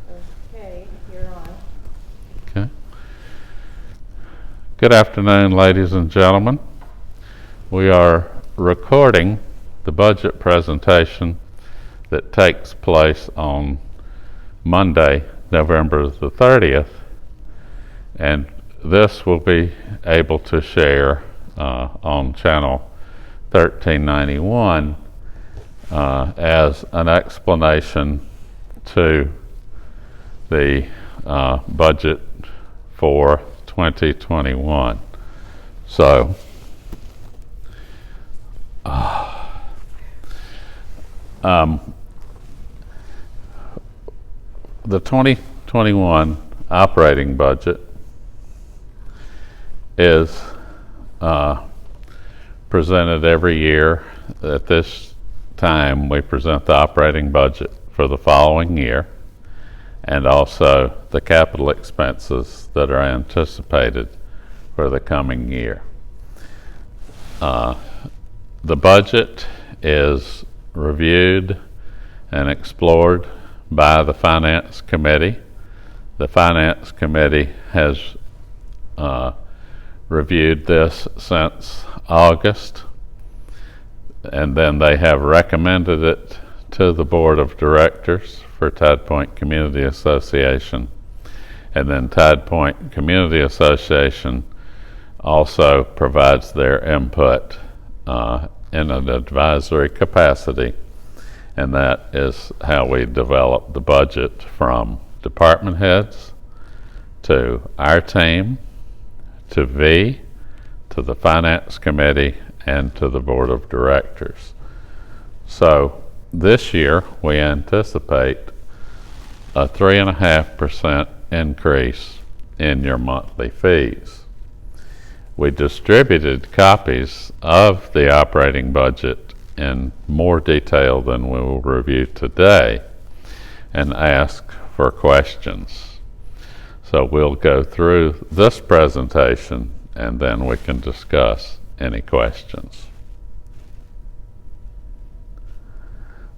Okay, you're on. Okay. Good afternoon, ladies and gentlemen. We are recording the budget presentation that takes place on Monday, November the 30th, and this will be able to share on channel 1391 as an explanation to the budget for 2021. So, the 2021 operating budget is presented every year. At this time, we present the operating budget for the following year and also the capital expenses that are anticipated for the coming year. The budget is reviewed and explored by the Finance Committee. The Finance Committee has reviewed this since August, and then they have recommended it to the Board of Directors for Tide Point Community Association, and then Tide Point Community Association also provides their input in an advisory capacity, and that is how we develop the budget from department heads to our team to V to the Finance Committee and to the Board of Directors. So this year we anticipate a 3.5% increase in your monthly fees. We distributed copies of the operating budget in more detail than we will review today and ask for questions. So we'll go through this presentation and then we can discuss any questions.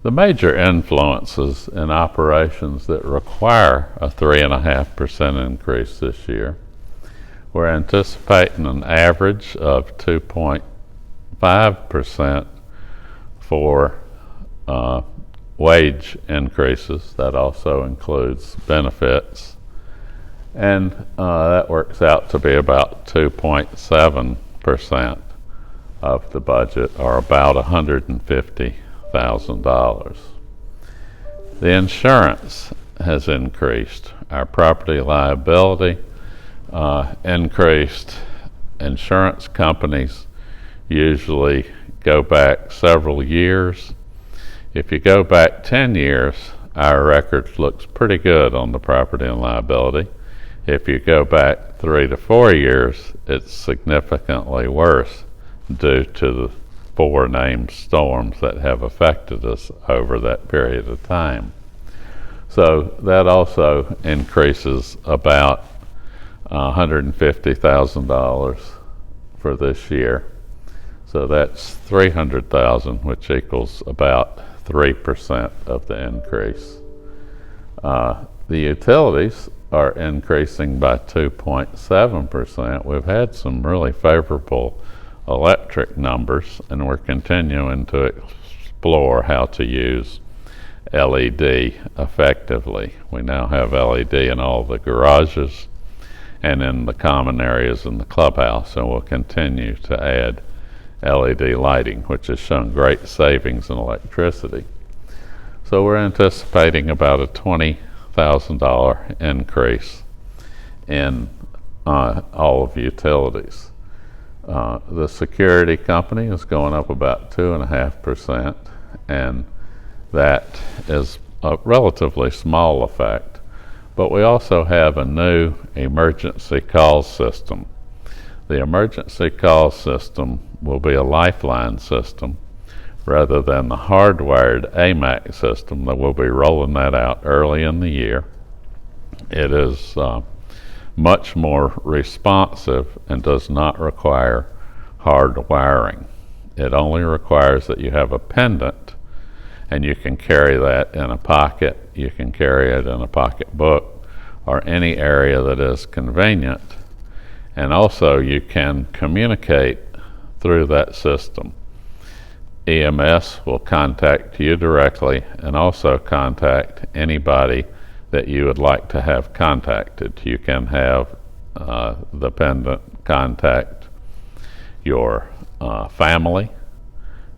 The major influences in operations that require a 3.5% increase this year, we're anticipating an average of 2.5% for wage increases. That also includes benefits, and that works out to be about 2.7% of the budget, or about $150,000. The insurance has increased. Our property liability increased. Insurance companies usually go back several years. If you go back 10 years, our record looks pretty good on the property and liability. If you go back 3 to 4 years, it's significantly worse due to the 4 named storms that have affected us over that period of time. So that also increases about $150,000 for this year. So that's $300,000, which equals about 3% of the increase. The utilities are increasing by 2.7%. We've had some really favorable electric numbers, and we're continuing to explore how to use LED effectively. We now have LED in all the garages and in the common areas in the clubhouse, and we'll continue to add LED lighting, which has shown great savings in electricity. So we're anticipating about a $20,000 increase in all of utilities. The security company is going up about 2.5%, and that is a relatively small effect. But we also have a new emergency call system. The emergency call system will be a lifeline system rather than the hardwired AMAC system. That we'll be rolling that out early in the year. It is much more responsive and does not require hard wiring. It only requires that you have a pendant and you can carry that in a pocket. You can carry it in a pocketbook or any area that is convenient. And also you can communicate through that system. EMS will contact you directly and also contact anybody that you would like to have contacted. You can have the pendant contact your family,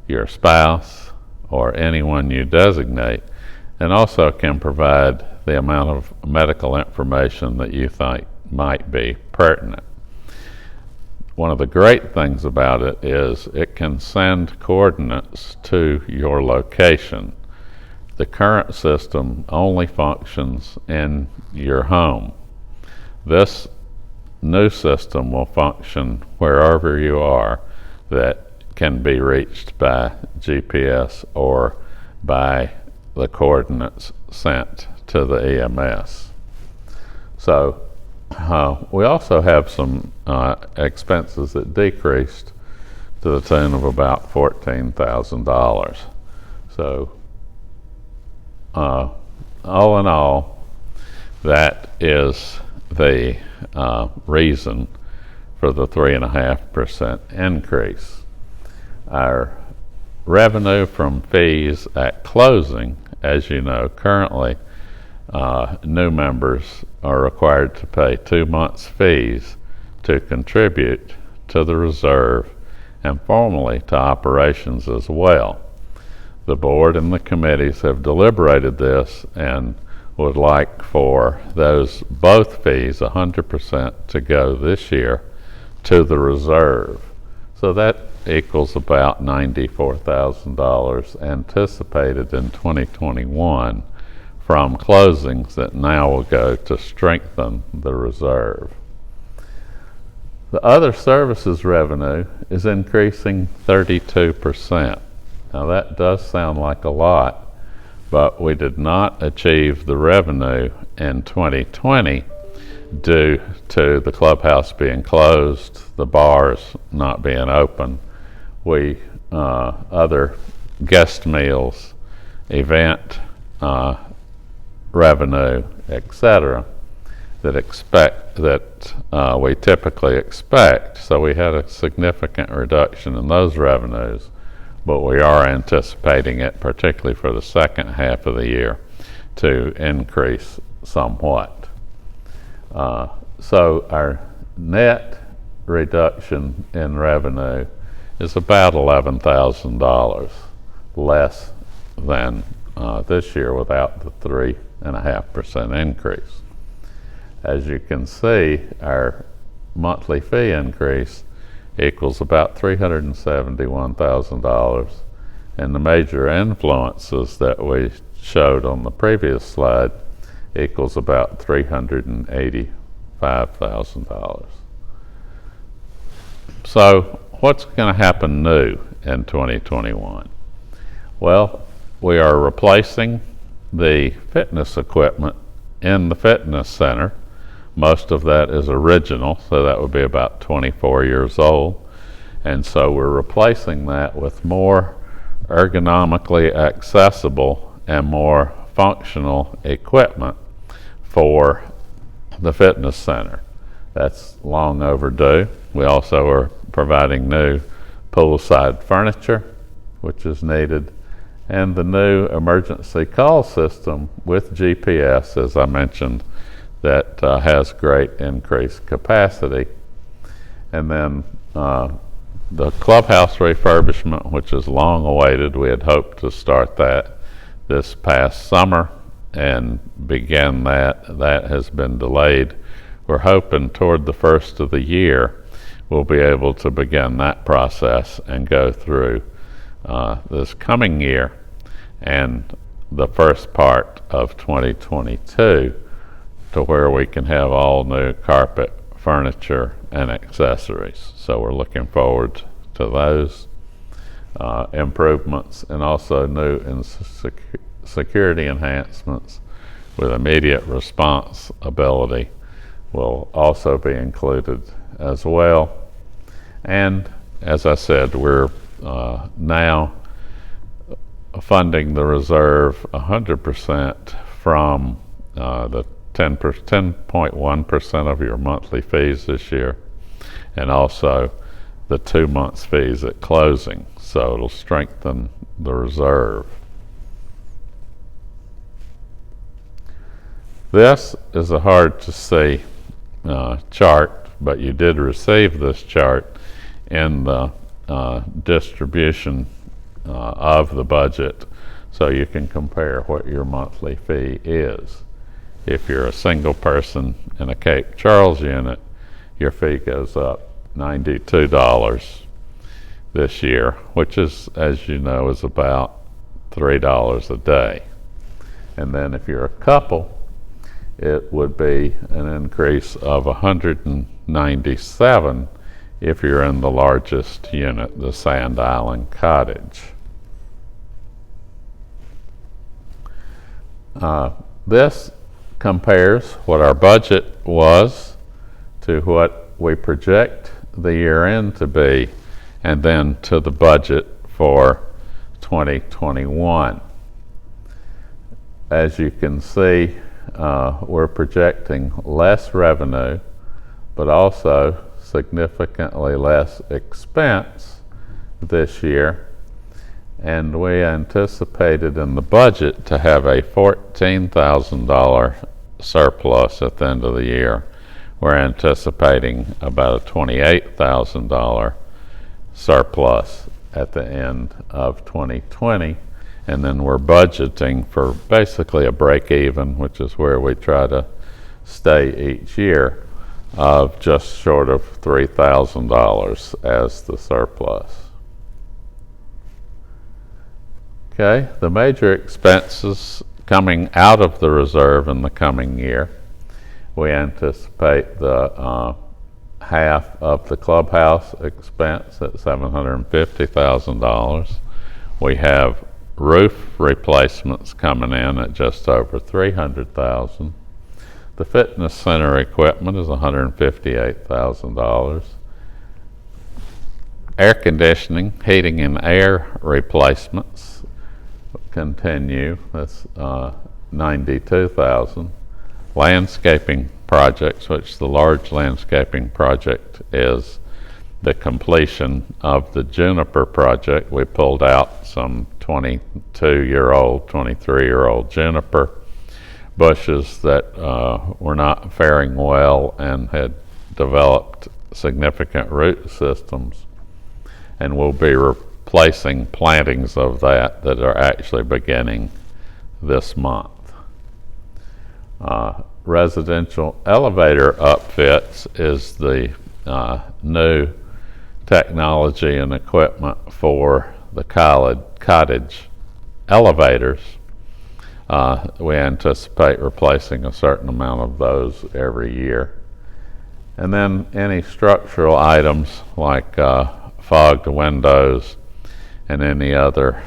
your spouse, or anyone you designate, and also can provide the amount of medical information that you think might be pertinent. One of the great things about it is it can send coordinates to your location. The current system only functions in your home. This new system will function wherever you are that can be reached by GPS or by the coordinates sent to the EMS. So we also have some expenses that decreased to the tune of about $14,000. So all in all, that is the reason for the 3.5% increase. Our revenue from fees at closing, as you know, currently new members are required to pay 2 months' fees to contribute to the reserve and formally to operations as well. The board and the committees have deliberated this and would like for those both fees, 100%, to go this year to the reserve. So that equals about $94,000 anticipated in 2021 from closings that now will go to strengthen the reserve. The other services revenue is increasing 32%. Now that does sound like a lot, but we did not achieve the revenue in 2020 due to the clubhouse being closed, the bars not being open. Other guest meals, event revenue, etc., that we typically expect. So we had a significant reduction in those revenues, but we are anticipating it, particularly for the second half of the year, to increase somewhat. So our net reduction in revenue is about $11,000 less than this year without the 3.5% increase. As you can see, our monthly fee increase equals about $371,000, and the major influences that we showed on the previous slide equals about $385,000. So what's going to happen new in 2021? Well, we are replacing the fitness equipment in the fitness center. Most of that is original, so that would be about 24 years old. And so we're replacing that with more ergonomically accessible and more functional equipment for the fitness center. That's long overdue. We also are providing new poolside furniture, which is needed, and the new emergency call system with GPS, as I mentioned, that has great increased capacity. And then the clubhouse refurbishment, which is long awaited. We had hoped to start that this past summer and begin that. That has been delayed. We're hoping toward the first of the year we'll be able to begin that process and go through this coming year and the first part of 2022 to where we can have all new carpet, furniture, and accessories. So we're looking forward to those improvements, and also new security enhancements with immediate response ability will also be included as well. And as I said, we're now funding the reserve 100% from the 10.1% of your monthly fees this year, and also the 2 months fees at closing. So it'll strengthen the reserve. This is a hard to see chart, but you did receive this chart in the distribution of the budget, so you can compare what your monthly fee is. If you're a single person in a Cape Charles unit, your fee goes up $92 this year, which is, as you know, is about $3 a day. And then if you're a couple, it would be an increase of $197 if you're in the largest unit, the Sand Island Cottage. This compares what our budget was to what we project the year end to be, and then to the budget for 2021. As you can see, we're projecting less revenue, but also significantly less expense this year. And we anticipated in the budget to have a $14,000 surplus at the end of the year. We're anticipating about a $28,000 surplus at the end of 2020. And then we're budgeting for basically a break even, which is where we try to stay each year, of just short of $3,000 as the surplus. Okay, the major expenses coming out of the reserve in the coming year. We anticipate the half of the clubhouse expense at $750,000. We have roof replacements coming in at just over $300,000. The fitness center equipment is $158,000. Air conditioning, heating and air replacements continue. That's $92,000. Landscaping projects, which the large landscaping project is the completion of the Juniper project. We pulled out some 22-year-old, 23-year-old juniper bushes that were not faring well and had developed significant root systems, and we'll be replacing plantings of that are actually beginning this month. Residential elevator upfits is the new technology and equipment for the cottage elevators. We anticipate replacing a certain amount of those every year. And then any structural items like fogged windows and any other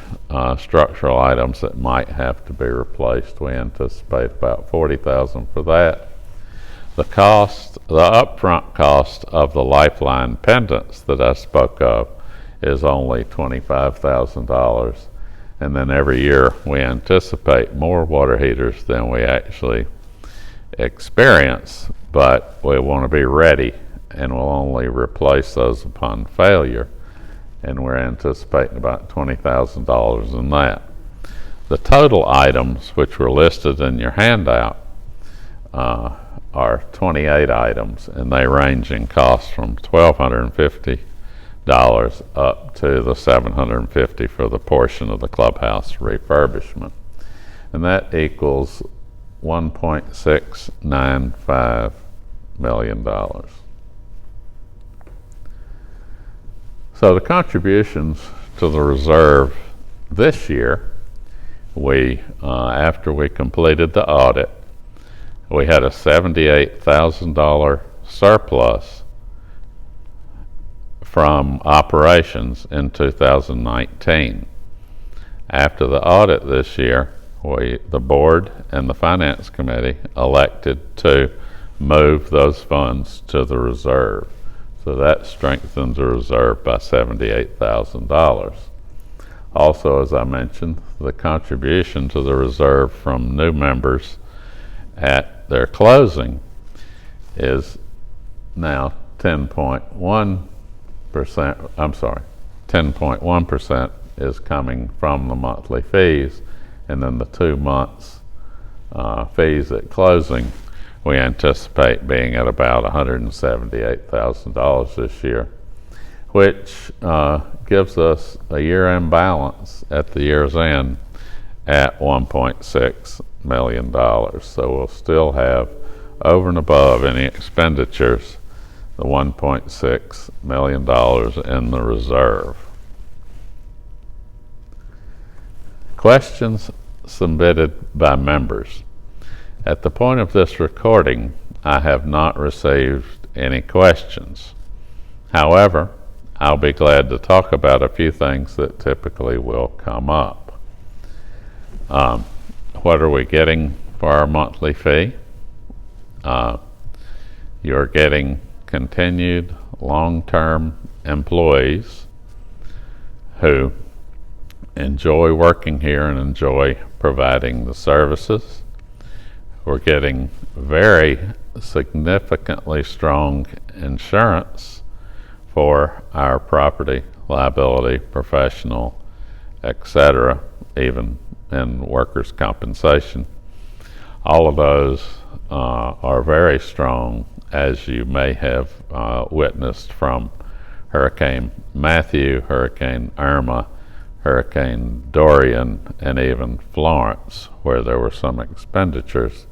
structural items that might have to be replaced. We anticipate about $40,000 for that. The upfront cost of the Lifeline pendants that I spoke of is only $25,000. And then every year we anticipate more water heaters than we actually experience, but we want to be ready, and we'll only replace those upon failure. And we're anticipating about $20,000 in that. The total items which were listed in your handout are 28 items, and they range in cost from $1,250 up to the $750 for the portion of the clubhouse refurbishment. And that equals $1.695 million. So the contributions to the reserve this year, after we completed the audit, we had a $78,000 surplus from operations in 2019. After the audit this year, the board and the finance committee elected to move those funds to the reserve. So that strengthens the reserve by $78,000. Also, as I mentioned, the contribution to the reserve from new members at their closing is now 10.1%. I'm sorry, 10.1% is coming from the monthly fees, and then the 2 months fees at closing we anticipate being at about $178,000 this year, which gives us a year-end balance at the year's end at $1.6 million. So we'll still have, over and above any expenditures, the $1.6 million in the reserve. Questions submitted by members. At the point of this recording, I have not received any questions. However, I'll be glad to talk about a few things that typically will come up. What are we getting for our monthly fee? You're getting continued long-term employees who enjoy working here and enjoy providing the services. We're getting very significantly strong insurance for our property, liability, professional, etc., even in workers' compensation. All of those are very strong, as you may have witnessed from Hurricane Matthew, Hurricane Irma, Hurricane Dorian, and even Florence, where there were some expenditures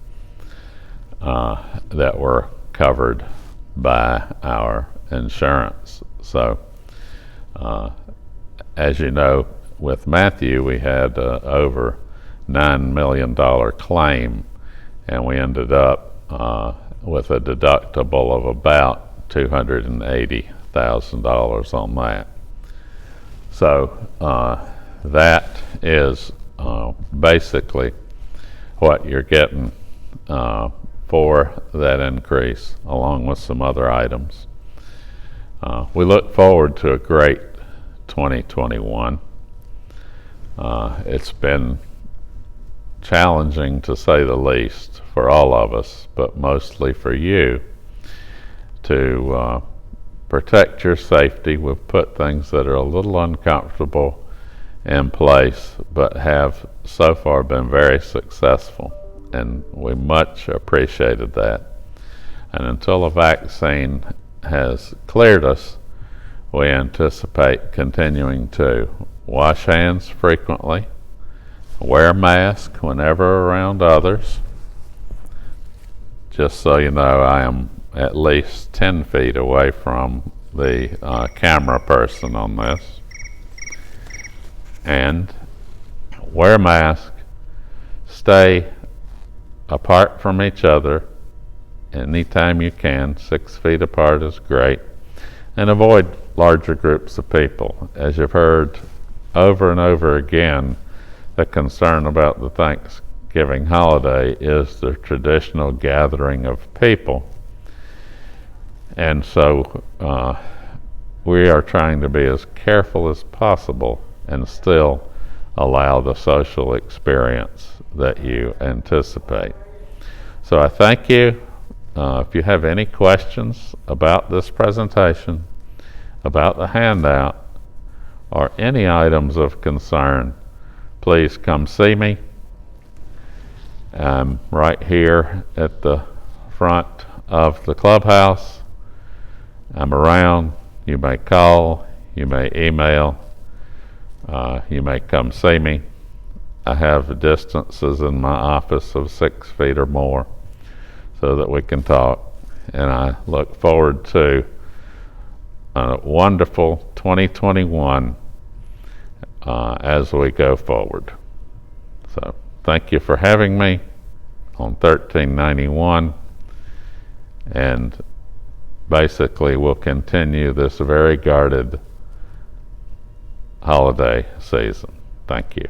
that were covered by our insurance. So, as you know, with Matthew, we had over $9 million claim, and we ended up with a deductible of about $280,000 on that. So that is basically what you're getting for that increase, along with some other items. We look forward to a great 2021. It's been challenging, to say the least, for all of us, but mostly for you, to protect your safety. We've put things that are a little uncomfortable in place, but have so far been very successful, and we much appreciated that. And until a vaccine has cleared us, we anticipate continuing to wash hands frequently, wear a mask whenever around others. Just so you know, I am at least 10 feet away from the camera person on this. And wear a mask, stay apart from each other anytime you can. 6 feet apart is great. And avoid larger groups of people. As you've heard over and over again, the concern about the Thanksgiving holiday is the traditional gathering of people. And so we are trying to be as careful as possible and still allow the social experience that you anticipate. So I thank you. If you have any questions about this presentation, about the handout, or any items of concern, please come see me. I'm right here at the front of the clubhouse. I'm around. You may call, you may email, you may come see me. I have distances in my office of 6 feet or more so that we can talk, and I look forward to a wonderful 2021 as we go forward. So thank you for having me on 1391, and basically we'll continue this very guarded holiday season. Thank you.